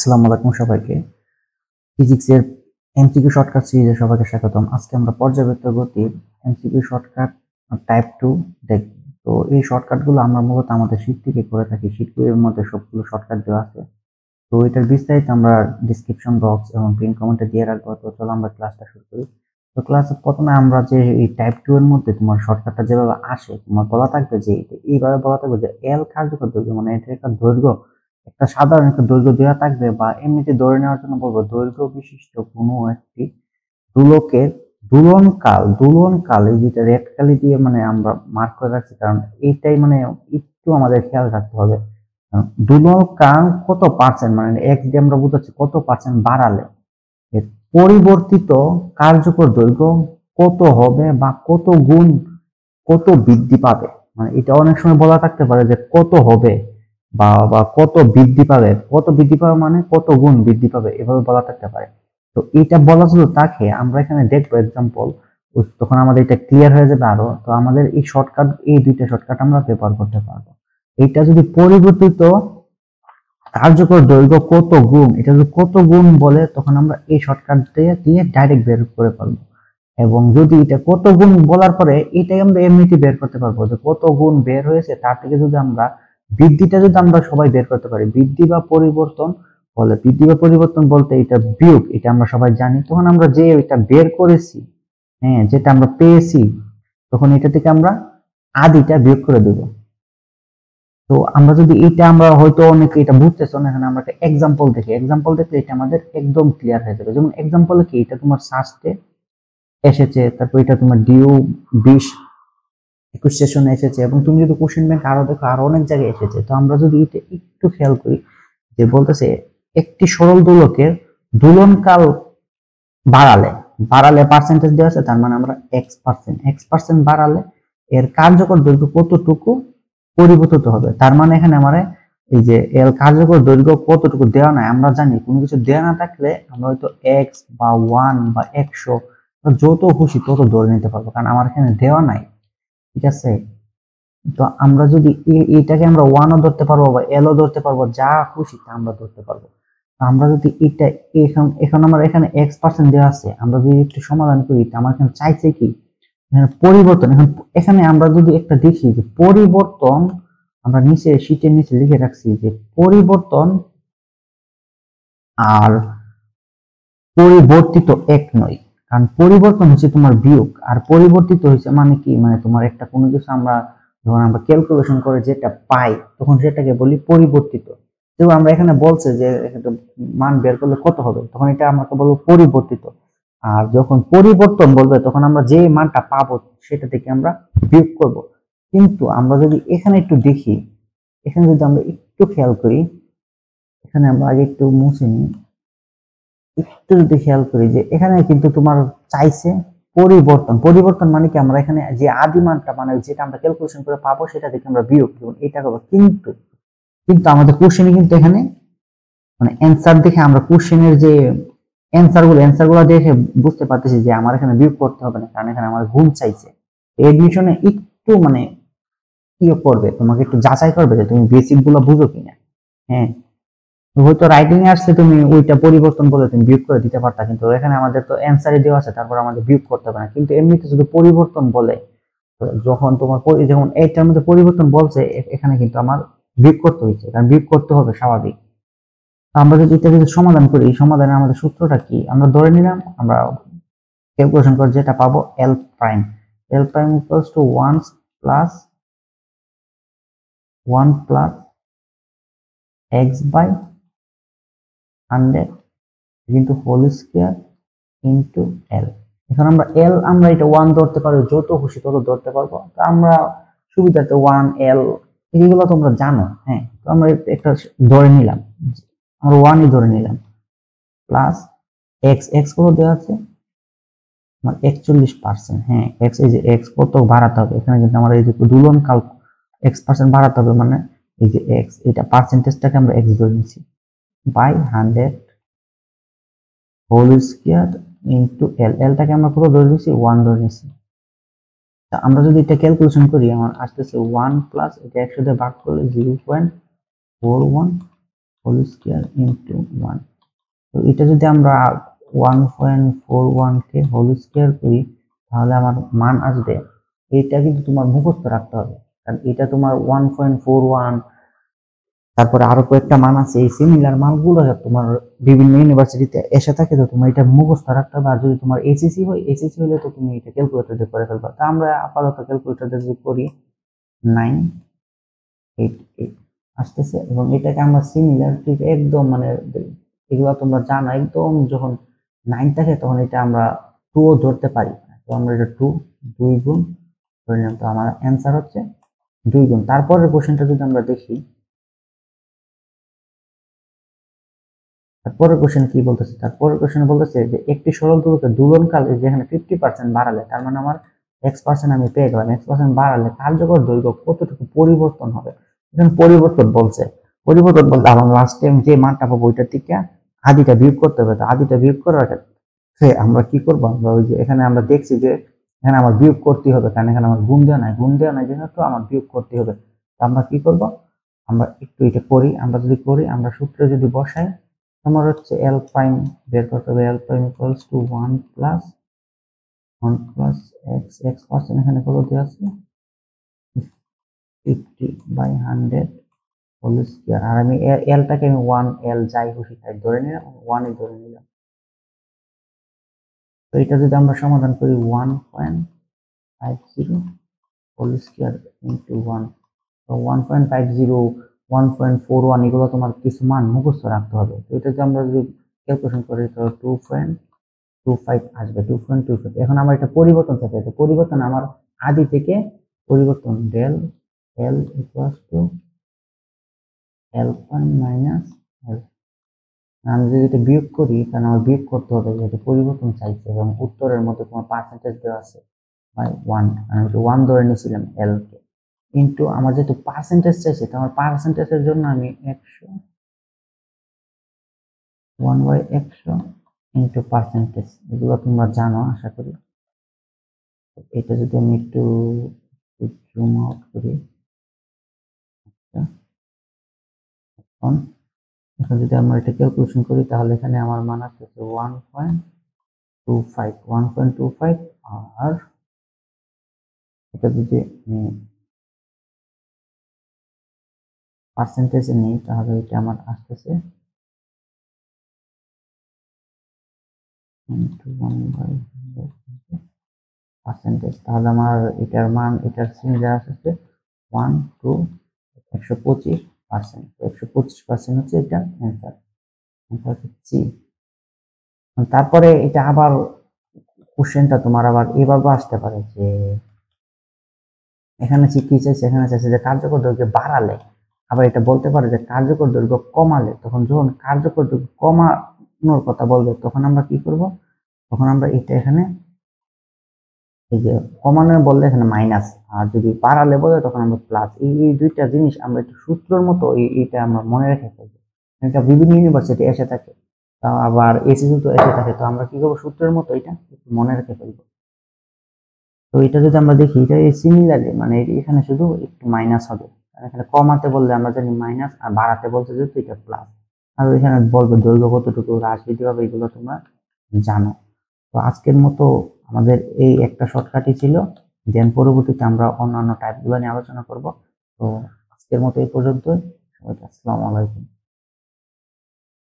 আসসালামু আলাইকুম সবাইকে। ফিজিক্সের এমসিকিউ শর্টকাট সিরিজে সবাইকে স্বাগতম। আজকে আমরা পর্যায়বৃত্ত গতির এমসিকিউ শর্টকাট টাইপ 2 দেখব। তো এই শর্টকাটগুলো আমরা মূলত আমাদের শীট থেকে করে থাকি। শীটগুলোর মধ্যে সবগুলো শর্টকাট দেওয়া আছে। তো এটার বিস্তারিত আমরা ডিসক্রিপশন বক্স এবং পিন কমেন্টে দিয়ে রাখবো। তো চলো আমরা ক্লাসটা শুরু করি। তো ক্লাসে প্রথমে আমরা যে এই টাইপ 2 এর মধ্যে তোমার শর্টকাটটা যেভাবে আসে, তোমার বলা থাকবে যে এইভাবে বলা থাকবে যে এল কার্যকর দৈর্ঘ্য মানে এটা একটা দৈর্ঘ্য, একটা সাধারণ একটা দৈর্ঘ্য দেওয়া থাকবে বা এমনিতে ধরে নেওয়ার জন্য বলবো দৈর্ঘ্য বিশিষ্ট কোনো একটি দোলকের দোলনকাল এই যেটা রেড কালি দিয়ে মানে আমরা মার্ক করে রাখছি, কারণ এইটাই মানে একটু আমাদের খেয়াল রাখতে হবে। দোলনকাল কত পার্সেন্ট মানে এক্স দিয়ে আমরা বুঝাচ্ছি কত পার্সেন্ট বাড়ালে এর পরিবর্তিত কার্যকর দৈর্ঘ্য কত হবে বা কত গুণ কত বৃদ্ধি পাবে। মানে এটা অনেক সময় বলা থাকতে পারে যে কত হবে বা বা কত বৃদ্ধি পাবে মানে কত গুণ বৃদ্ধি পাবে, এভাবে বলা থাকতে পারে। তো এটা বলা শুধু তাকে আমরা এখানে দেখবো এক্সাম্পল, তখন আমাদের এটা ক্লিয়ার হয়ে যাবে আরো। তো আমাদের এই দুইটা শর্টকাট আমরা ব্যবহার করতে পারবো। এটা যদি পরিবর্তিত কার্যকর দৈর্ঘ্য কত গুণ, এটা যদি কত গুণ বলে তখন আমরা এই শর্টকাট দিয়ে ডাইরেক্ট বের করে ফেলবো। এবং যদি এটা কত গুণ বলার পরে এটাই আমরা এমনিতে বের করতে পারবো যে কত গুণ বের হয়েছে, তার থেকে যদি আমরা বৃদ্ধিটা যদি আমরা সবাই বের করতে পারি, বৃদ্ধি বা পরিবর্তন বলতে এটা বিয়োগ, এটা আমরা সবাই জানি। তখন আমরা যে এটা বের করেছি, হ্যাঁ, যেটা আমরা পেয়েছি, তখন এটা থেকে আমরা আদিটা বিয়োগ করে দেব। তো আমরা যদি আমরা হয়তো অনেকে এটা বুঝতেছো না, এখানে আমরা একটা এক্সাম্পল দেখলে এটা আমাদের একদম ক্লিয়ার হয়ে যাবে। যেমন এক্সাম্পলে কি, এটা তোমার সাস্টে এসেছে, তারপর এটা তোমার ডিউ 20-21 সেশনে এসেছে, এবং তুমি যদি কোশ্চেন ব্যাংক আরো দেখো আরো অনেক জায়গায় এসেছে। তো আমরা যদি এটা একটু খেয়াল করি যে বলতেছে একটি সরল দোলকের দোলনকাল বাড়ালে পার্সেন্টেজ দেওয়া আছে, তার মানে আমরা এক্স পার্সেন্ট বাড়ালে এর কার্যকর দৈর্ঘ্য কতটুকু পরিবর্তিত হবে। তার মানে এখানে আমরা এই যে এর কার্যকর দৈর্ঘ্য কতটুকু দেওয়া নাই, আমরা জানি কোনো কিছু দেওয়া না থাকলে আমরা হয়তো এক্স বা 1 বা 100 যত খুশি তত ধরে নিতে পারবো, কারণ আমার এখানে দেওয়া নাই। ঠিক আছে, তো আমরা যদি এটাকে আমরা 1ও ধরতে পারবো বা এলও ধরতে পারবো, যা খুশি তা আমরা ধরতে পারবো। আমরা যদি এটা এখন আমার এখানে এক্স% দেওয়া আছে, আমরা যদি একটু সমাধান করি, আমার এখানে চাইছে কি এখানে পরিবর্তন। এখানে আমরা যদি একটা দেখি যে পরিবর্তন, আমরা নিচে শীটের নিচে লিখে রাখছি যে পরিবর্তন আর পরিবর্তিত এক নয়। কারণ পরিবর্তন হচ্ছে তোমার বিয়োগ, আর পরিবর্তিত হচ্ছে মানে কি, মানে তোমার একটা কোনো কিছু আমরা যখন আমরা ক্যালকুলেশন করে যেটা পাই তখন সেটাকে বলি পরিবর্তিত। তো আমরা এখানে বলছে যে মান বের করলে কত হবে, তখন এটা আমরা বলবো পরিবর্তিত। আর যখন পরিবর্তন বলবে তখন আমরা যে মানটা পাবো সেটা থেকে আমরা বিয়োগ করব। কিন্তু আমরা যদি এখানে একটু দেখি, এখানে যদি আমরা একটু খেয়াল করি, এখানে আমরা আগে একটু মুছে নিই, একটু যদি খেয়াল করি যে এখানে কিন্তু তোমার চাইছে পরিবর্তন মানে কি, আমরা এখানে যে আদি মানটা মানে যেটা আমরা ক্যালকুলেশন করে পাবো সেটা থেকে আমরা বিয়োগ যেমন এটা করবো। কিন্তু কিন্তু আমাদের কোশ্চেনে কিন্তু এখানে মানে অ্যান্সার দেখে আমরা কোশ্চেনের যে অ্যান্সার গুলো দেখে বুঝতে পারতেছি যে আমার এখানে বিয়োগ করতে হবে না, কারণ এখানে আমার গুণ চাইছে। এডমিশনে একটু মানে কি করবে, তোমাকে একটু যাচাই করবে যে তুমি বেসিক গুলো বুঝো কিনা। হ্যাঁ, হয়তো রাইটিং এ আসলে তুমি ওইটা পরিবর্তন বলে তুমি বিয়োগ করে দিতে পারতা, কিন্তু এখানে আমাদের তো অ্যান্সারে দেওয়া আছে, তারপর আমাদের বিয়োগ করতে হবে না। কিন্তু এমনিতে শুধু পরিবর্তন বলে, যখন তোমার যেমন এইটার মধ্যে পরিবর্তন বলছে, এখানে কিন্তু আমার বিয়োগ করতে হয়েছে, কারণ বিয়োগ করতে হবে স্বাভাবিক। আমরা যদি এটা যদি সমাধান করি, এই সমাধানের আমাদের সূত্রটা কি, আমরা ধরে নিলাম আমরা ক্যালকুলেশন করে যেটা পাবো L prime equals to 1 plus X by 100 কিন্তু হোল স্কয়ার ইন্টু এল। এখন আমরা এটা 1 ধরতে পারবো, যত খুশি তত ধরতে পারবো। তো আমরা সুবিধাতে 1 এল এগুলো তোমরা জানো। হ্যাঁ, তো আমরা একটা ধরে নিলাম, আমরা 1ই ধরে নিলাম, প্লাস এক্স কত দেওয়া আছে আমার 41%। হ্যাঁ, এক্স এই যে এক্স কত বাড়াতে হবে, এখানে কিন্তু আমরা এই যে দুলন কাল x% বাড়াতে হবে, মানে এই যে এক্স এটা পার্সেন্টেজটাকে আমরা এক্স ধরে নিচ্ছি, বাই 100 হোল স্কয়ার ইন্টু এলটাকে আমরা কত ধরে নিচ্ছি 1 ধরে নিচ্ছি। তা আমরা যদি এটা ক্যালকুলেশন করি, আমার আসতেছে 1 প্লাস এটা 100 দিয়ে ভাগ করলে 0.41 হোল স্কয়ার ইন্টু 1। তো এটা যদি আমরা 1.41 কে হোল স্কয়ার করি তাহলে আমার মান আসবে, এটা কিন্তু তোমার মুখস্থ রাখতে হবে, কারণ এটা তোমার 1.41, তারপরে আরো কয়েকটা মান আছে, এই সিমিলার মানগুলো তোমার বিভিন্ন ইউনিভার্সিটিতে এসে থাকে, তো তোমার এটা মুখস্থ রাখতে হবে। আর যদি তোমার এসএসসি হয়, এসএসসি হলে তো তুমি এটা ক্যালকুলেটর দিয়ে করে ফেলবা। তা আমরা আপাতত ক্যালকুলেটর দিয়ে যদি করি 988 আসতেছে, এবং এটাকে আমরা সিমিলার ঠিক একদম মানে এগুলো তোমরা জানো একদম, যখন 9 থাকে তখন এটা আমরা 2 ও ধরতে পারি। তো আমরা এটা 2 গুণ ধরে নিলাম, তো আমার অ্যান্সার হচ্ছে 2 গুণ। তারপরের কোশ্চেনটা যদি আমরা দেখি, তারপরের কোশ্চেন কি বলতেছে, তারপরের কোশ্চেন বলতেছে যে একটি সরল দোলকের দোলনকাল যেখানে 50% বাড়ালে, তার মানে আমার x% আমি পেয়ে গেলাম, x% বাড়ালে কার্যকর দৈর্ঘ্য কতটুকু পরিবর্তন হবে। এখানে পরিবর্তন বলছে, পরিবর্তন বলতে আমার লাস্ট টাইম যে মানটা পাবো ওইটার থেকে আদিটা বিয়োগ করতে হবে। তো আদিটা বিয়োগ করার ক্ষেত্রে আমরা কি করবো, আমরা ওই যে এখানে আমরা দেখছি যে এখানে আমার বিয়োগ করতে হবে, কারণ এখানে আমার গুণ দেওয়া নাই, যেহেতু আমার বিয়োগ করতে হবে। তো আমরা কি করব, আমরা একটু এটা করি, আমরা যদি করি, আমরা সূত্রে যদি বসাই, আমার হচ্ছে এল প্রাইম বের করতে হবে, L prime equals to 1 plus X percent, এখানে কত দেওয়া আছে 50/100 হোল স্কয়ার। আর আমি এলটাকে আমি 1 এল যাই খুশি তাই ধরে নিলাম, 1 এ ধরে নিলাম। তো এটা যদি আমরা সমাধান করি 1.50 হোল স্কয়ার ইন্টু 1, তো 1.50 1.41 এগুলো তোমার কিছু মান মুখস্থ রাখতে হবে। তো এটা যদি আমরা যদি ক্যালকুলেশন করি তো 2.25 আসবে, 2.25। এখন আমার এটা পরিবর্তন থাকে, তো পরিবর্তন আমার আদি থেকে পরিবর্তন del L equals to L prime minus L. আমি যদি এটা বিয়োগ করি, কারণ আমার বিয়োগ করতে হবে যেহেতু পরিবর্তন চাইছে, এবং উত্তরের মধ্যে তোমার পার্সেন্টেজ দেওয়া আছে বাই 1, আমি 1 ধরে নিয়েছিলাম এল কে, কিন্তু আমার যেহেতু পার্সেন্টেজ চাইছে, তো আমার পার্সেন্টেজের জন্য আমি 100 1/100 ইন্টু পার্সেন্টেজ, এগুলো তোমরা জানো আশা করি। এটা যদি আমি একটু জুম আউট করি, এখন এখন যদি আমরা এটা ক্যালকুলেশন করি তাহলে এখানে আমার মান আসছে 1.25 আর এটা যদি পার্সেন্টেজে নেই তাহলে এটা আমার আসতেছে 1/100 তাহলে আমার এটার মান, এটার সিমিলার আসছে 1 টু 125%। 125% হচ্ছে এটা অ্যান্সার, অ্যান্সার হচ্ছে। তারপরে এটা আবার কোশ্চেনটা তোমার আবার এভাবে আসতে পারে যে এখানে কি চাইছে, এখানে চাইছে যে কার্যকর দৈর্ঘ্য বাড়ালে, আবার এটা বলতে পারে যে কার্যকর দৈর্ঘ্য কমালে। তখন যখন কার্যকর দৈর্ঘ্য কমানোর কথা বলবে তখন আমরা কি করব, তখন আমরা এটা এখানে এই যে কমানোর বললে এখানে মাইনাস, আর যদি বাড়ালে বলে তখন আমরা প্লাস। এই দুইটা জিনিস আমরা একটু সূত্রের মতো এইটা আমরা মনে রেখে ফেলবো, এটা বিভিন্ন ইউনিভার্সিটি এসে থাকে, আবার এসএসসি তো এসে থাকে। তো আমরা কি করবো, সূত্রের মতো এটা একটু মনে রেখে ফেলবো। তো এটা যদি আমরা দেখি, এটা সিমিলারলি মানে এখানে শুধু একটু মাইনাস হবে, এখানে কমাতে বললে আমরা জানি মাইনাস, আর বাড়াতে বলতে যেহেতু এটা প্লাস। আর এখানে বলবে দৈর্ঘ্য কতটুকু হ্রাস বৃদ্ধি পাবে, এগুলো তোমরা জানো। তো আজকের মতো আমাদের এই একটা শর্টকাটই ছিল, দেন পরবর্তীতে আমরা অন্যান্য টাইপগুলো নিয়ে আলোচনা করব। তো আজকের মতো এই পর্যন্তই, সবাইকে আসসালামু আলাইকুম।